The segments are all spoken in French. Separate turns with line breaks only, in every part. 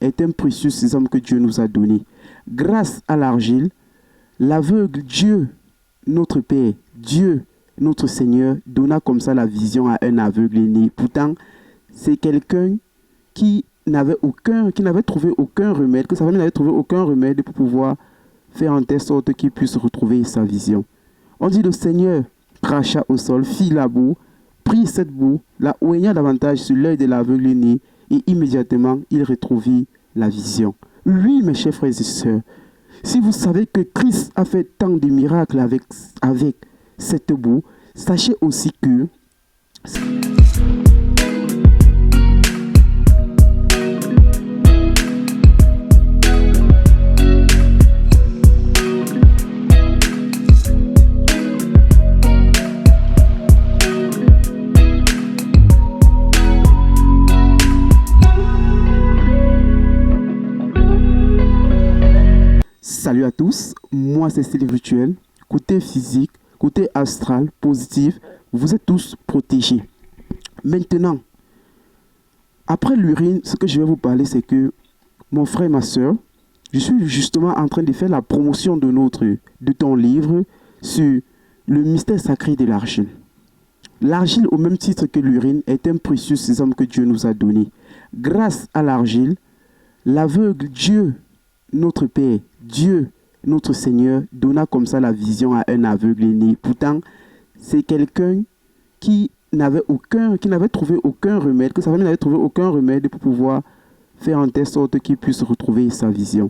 est un précieux sésame que Dieu nous a donné. Grâce à l'argile, l'aveugle Dieu, notre Père, Dieu, notre Seigneur, donna comme ça la vision à un aveugle né. Pourtant, c'est quelqu'un qui n'avait trouvé aucun remède, que sa famille n'avait trouvé aucun remède pour pouvoir faire en telle sorte qu'il puisse retrouver sa vision. On dit le Seigneur cracha au sol, fit la boue, prit cette boue, la oigna davantage sur l'œil de l'aveugle né, et immédiatement il retrouvit la vision. Oui, mes chers frères et sœurs, si vous savez que Christ a fait tant de miracles avec cette boue, sachez aussi que salut à tous, moi c'est Style Virtuel. Côté physique, côté astral, positif, vous êtes tous protégés. Maintenant, après l'urine, ce que je vais vous parler, c'est que mon frère et ma soeur, je suis justement en train de faire la promotion de ton livre sur le mystère sacré de l'argile. L'argile, au même titre que l'urine, est un précieux sésame que Dieu nous a donné. Grâce à l'argile, l'aveugle Dieu, notre Père, Dieu, notre Seigneur, donna comme ça la vision à un aveugle né. Pourtant, c'est quelqu'un qui n'avait trouvé aucun remède, que sa famille n'avait trouvé aucun remède pour pouvoir faire en telle sorte qu'il puisse retrouver sa vision.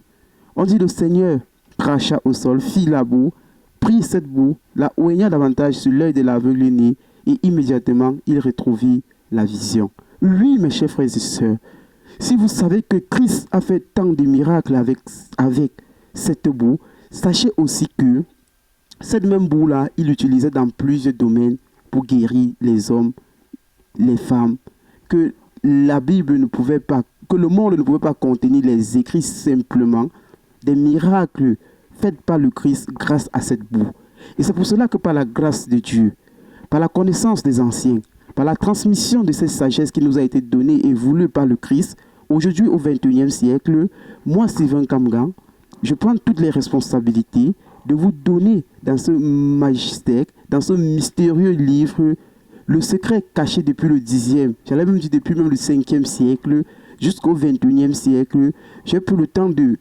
On dit le Seigneur cracha au sol, fit la boue, prit cette boue, la oigna davantage sur l'œil de l'aveugle né, et immédiatement il retrouvit la vision. Oui, mes chers frères et sœurs, si vous savez que Christ a fait tant de miracles avec cette boue, sachez aussi que cette même boue-là, il l'utilisait dans plusieurs domaines pour guérir les hommes, les femmes, que la Bible ne pouvait pas, que le monde ne pouvait pas contenir les écrits simplement, des miracles faits par le Christ grâce à cette boue. Et c'est pour cela que par la grâce de Dieu, par la connaissance des anciens, par la transmission de cette sagesse qui nous a été donnée et voulue par le Christ, aujourd'hui au XXIe siècle, moi, Sylvain Kamgan, je prends toutes les responsabilités de vous donner dans ce magistère, dans ce mystérieux livre, le secret caché depuis le 10e, j'allais même dire depuis même le 5e siècle, jusqu'au XXIe siècle. J'ai pris le temps de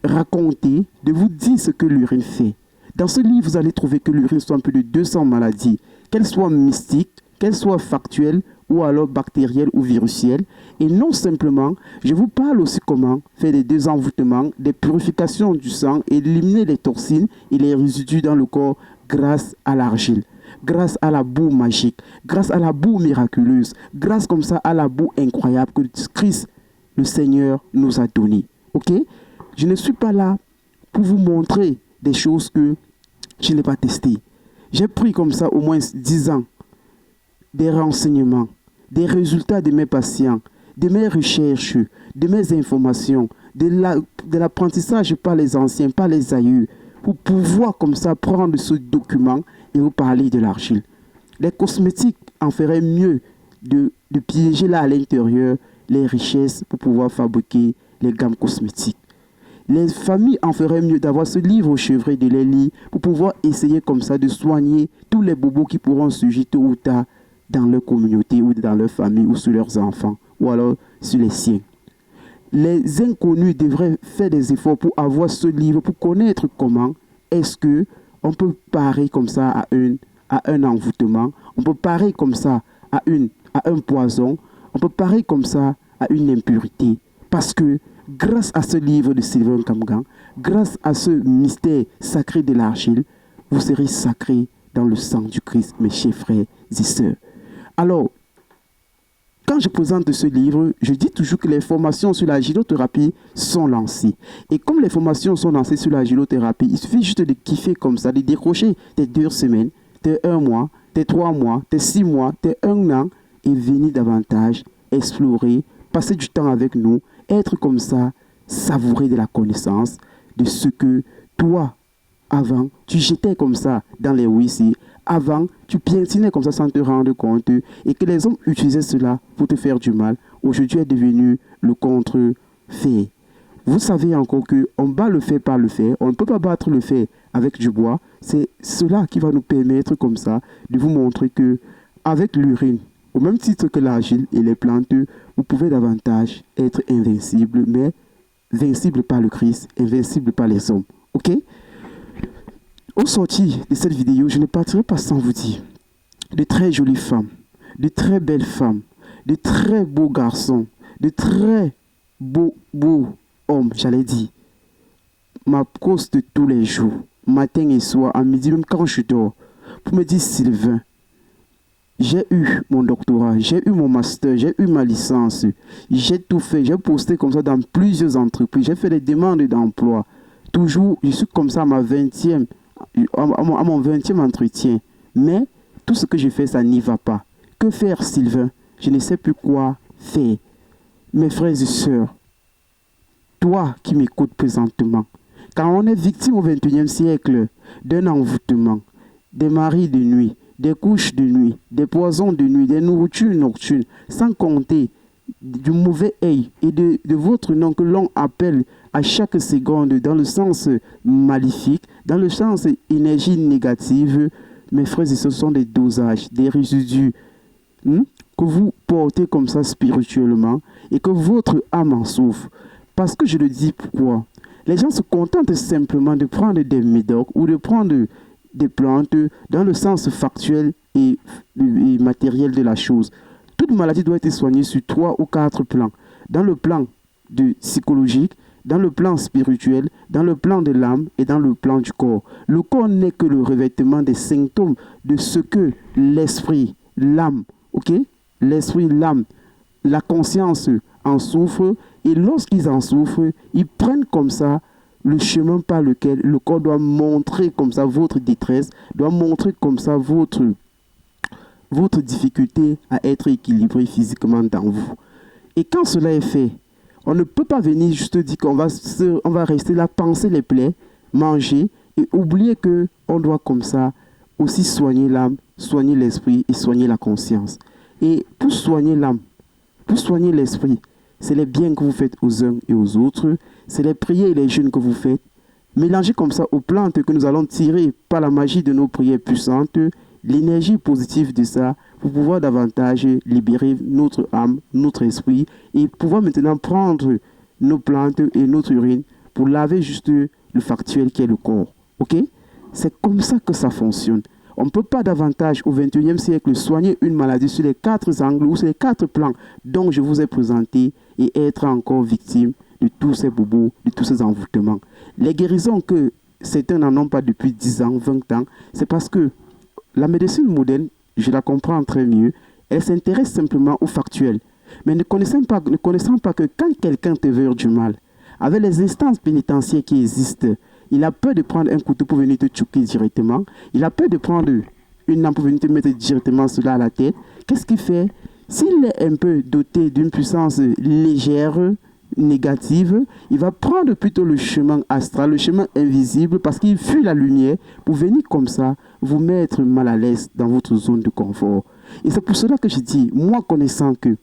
raconter, de vous dire ce que l'urine fait. Dans ce livre, vous allez trouver que l'urine soigne plus de 200 maladies, qu'elles soient mystiques, qu'elles soient factuelles, ou alors bactérielles ou virusielles. Et non simplement, je vous parle aussi comment faire des désenvoûtements, des purifications du sang, éliminer les toxines et les résidus dans le corps grâce à l'argile, grâce à la boue magique, grâce à la boue miraculeuse, grâce comme ça à la boue incroyable que Christ, le Seigneur, nous a donnée. Ok? Je ne suis pas là pour vous montrer des choses que je n'ai pas testées. J'ai pris comme ça au moins 10 ans des renseignements, des résultats de mes patients, de mes recherches, de mes informations, de l'apprentissage par les anciens, par les aïeux, pour pouvoir comme ça prendre ce document et vous parler de l'argile. Les cosmétiques en feraient mieux de piéger là à l'intérieur les richesses pour pouvoir fabriquer les gammes cosmétiques. Les familles en feraient mieux d'avoir ce livre au chevet de les lits pour pouvoir essayer comme ça de soigner tous les bobos qui pourront surgir tôt ou tard dans leur communauté ou dans leur famille ou sur leurs enfants ou alors sur les siens. Les inconnus devraient faire des efforts pour avoir ce livre, pour connaître comment est-ce que on peut parer comme ça à un envoûtement, on peut parer comme ça à un poison, on peut parer comme ça à une impurité. Parce que grâce à ce livre de Sylvain Kamgan, grâce à ce mystère sacré de l'argile, vous serez sacrés dans le sang du Christ, mes chers frères et sœurs. Alors, quand je présente ce livre, je dis toujours que les formations sur la gynothérapie sont lancées. Et comme les formations sont lancées sur la gynothérapie, il suffit juste de kiffer comme ça, de décrocher tes 2 semaines, tes 1 mois, tes 3 mois, tes 6 mois, tes 1 an, et venir davantage explorer, passer du temps avec nous, être comme ça, savourer de la connaissance, de ce que toi, avant, tu jetais comme ça dans les WC. Avant, tu piétinais comme ça sans te rendre compte et que les hommes utilisaient cela pour te faire du mal. Aujourd'hui est devenu le contre fer. Vous savez encore qu'on bat le fer par le fer. On ne peut pas battre le fer avec du bois. C'est cela qui va nous permettre comme ça de vous montrer que avec l'urine, au même titre que l'argile et les plantes, vous pouvez davantage être invincible, mais invincible par le Christ, invincible par les hommes. Ok? Au sortir de cette vidéo, je ne partirai pas sans vous dire de très jolies femmes, de très belles femmes, de très beaux garçons, de très beaux hommes, j'allais dire, m'accostent tous les jours, matin et soir, à midi, même quand je dors, pour me dire Sylvain, j'ai eu mon doctorat, j'ai eu mon master, j'ai eu ma licence, j'ai tout fait, j'ai posté comme ça dans plusieurs entreprises, j'ai fait des demandes d'emploi. Toujours, je suis comme ça à mon 20e entretien. Mais tout ce que je fais, ça n'y va pas. Que faire, Sylvain? Je ne sais plus quoi faire. Mes frères et sœurs, toi qui m'écoutes présentement, quand on est victime au XXIe siècle d'un envoûtement, des maris de nuit, des couches de nuit, des poisons de nuit, des nourritures nocturnes, sans compter du mauvais œil et de votre nom que l'on appelle à chaque seconde dans le sens maléfique, dans le sens énergie négative, mes frères et sœurs, ce sont des dosages, des résidus que vous portez comme ça spirituellement et que votre âme en souffre. Parce que je le dis pourquoi? Les gens se contentent simplement de prendre des médocs ou de prendre des plantes dans le sens factuel et matériel de la chose. Toute maladie doit être soignée sur 3 ou 4 plans. Dans le plan psychologique, dans le plan spirituel, dans le plan de l'âme et dans le plan du corps. Le corps n'est que le revêtement des symptômes de ce que l'esprit, l'âme, ok? L'esprit, l'âme, la conscience en souffrent, et lorsqu'ils en souffrent, ils prennent comme ça le chemin par lequel le corps doit montrer comme ça votre détresse, doit montrer comme ça votre difficulté à être équilibré physiquement dans vous. Et quand cela est fait, on ne peut pas venir juste dire qu'on va rester là, penser les plaies, manger et oublier qu'on doit comme ça aussi soigner l'âme, soigner l'esprit et soigner la conscience. Et pour soigner l'âme, pour soigner l'esprit, c'est les biens que vous faites aux uns et aux autres, c'est les prières et les jeûnes que vous faites, mélangez comme ça aux plantes que nous allons tirer par la magie de nos prières puissantes, l'énergie positive de ça, pour pouvoir davantage libérer notre âme, notre esprit, et pouvoir maintenant prendre nos plantes et notre urine pour laver juste le factuel qui est le corps. Ok? C'est comme ça que ça fonctionne. On ne peut pas davantage au XXIe siècle soigner une maladie sur les 4 angles ou sur les 4 plans dont je vous ai présenté et être encore victime de tous ces bobos, de tous ces envoûtements. Les guérisons que certains n'en ont pas depuis 10 ans, 20 ans, c'est parce que la médecine moderne, je la comprends très mieux, elle s'intéresse simplement au factuel. Mais ne connaissant pas que quand quelqu'un te veut du mal, avec les instances pénitentiaires qui existent, il a peur de prendre un couteau pour venir te choquer directement. Il a peur de prendre une lampe pour venir te mettre directement cela à la tête. Qu'est-ce qu'il fait? S'il est un peu doté d'une puissance légère, négative, il va prendre plutôt le chemin astral, le chemin invisible, parce qu'il fuit la lumière pour venir comme ça vous mettre mal à l'aise dans votre zone de confort. Et c'est pour cela que je dis, moi connaissant que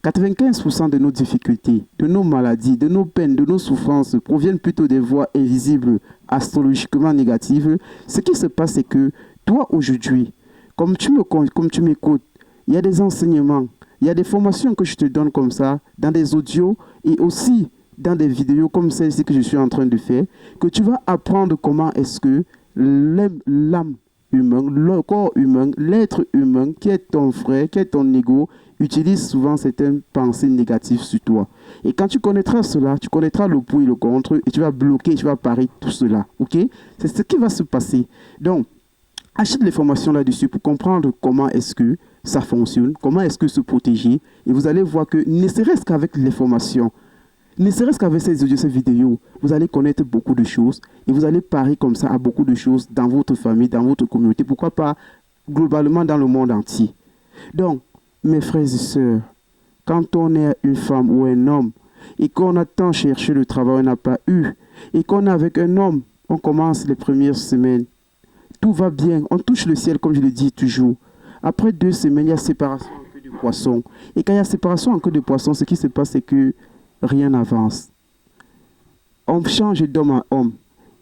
95% de nos difficultés, de nos maladies, de nos peines, de nos souffrances proviennent plutôt des voies invisibles, astrologiquement négatives. Ce qui se passe, c'est que toi, aujourd'hui, comme tu m'écoutes, il y a des enseignements, il y a des formations que je te donne comme ça, dans des audios et aussi dans des vidéos comme celle-ci que je suis en train de faire, que tu vas apprendre comment est-ce que l'âme humaine, le corps humain, l'être humain, qui est ton frère, qui est ton ego, utilise souvent certaines pensées négatives sur toi. Et quand tu connaîtras cela, tu connaîtras le pour et le contre, et tu vas bloquer, tu vas parer tout cela. Ok? C'est ce qui va se passer. Donc, achète les formations là-dessus pour comprendre comment est-ce que ça fonctionne, comment est-ce que se protéger. Et vous allez voir que, ne serait-ce qu'avec les formations, ne serait-ce qu'avec ces audios, ces vidéos, vous allez connaître beaucoup de choses et vous allez parer comme ça à beaucoup de choses dans votre famille, dans votre communauté, pourquoi pas globalement dans le monde entier. Donc, mes frères et sœurs, quand on est une femme ou un homme et qu'on a tant cherché le travail, on n'a pas eu, et qu'on est avec un homme, on commence les premières semaines, tout va bien, on touche le ciel comme je le dis toujours. Après 2 semaines, il y a séparation en queue de poisson. Et quand il y a séparation en queue de poisson, ce qui se passe, c'est que rien n'avance. on change d'homme à homme.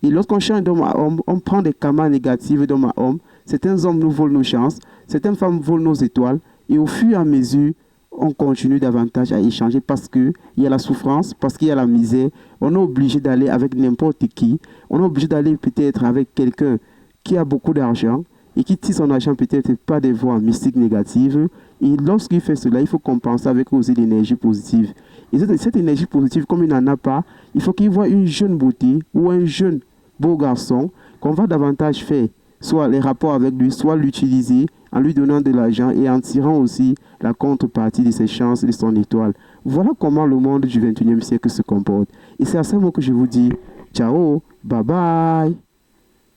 Et lorsqu'on change d'homme à homme, on prend des karmas négatifs d'homme à homme. Certains hommes nous volent nos chances, certaines femmes volent nos étoiles. Et au fur et à mesure, on continue davantage à échanger parce qu'il y a la souffrance, parce qu'il y a la misère. On est obligé d'aller avec n'importe qui. On est obligé d'aller peut-être avec quelqu'un qui a beaucoup d'argent et qui tire son argent peut-être pas des voies mystiques négatives. Et lorsqu'il fait cela, il faut compenser avec aussi l'énergie positive. Et cette énergie positive, comme il n'en a pas, il faut qu'il voit une jeune beauté ou un jeune beau garçon qu'on va davantage faire soit les rapports avec lui, soit l'utiliser en lui donnant de l'argent et en tirant aussi la contrepartie de ses chances et de son étoile. Voilà comment le monde du 21e siècle se comporte. Et c'est à ce moment que je vous dis ciao, bye bye.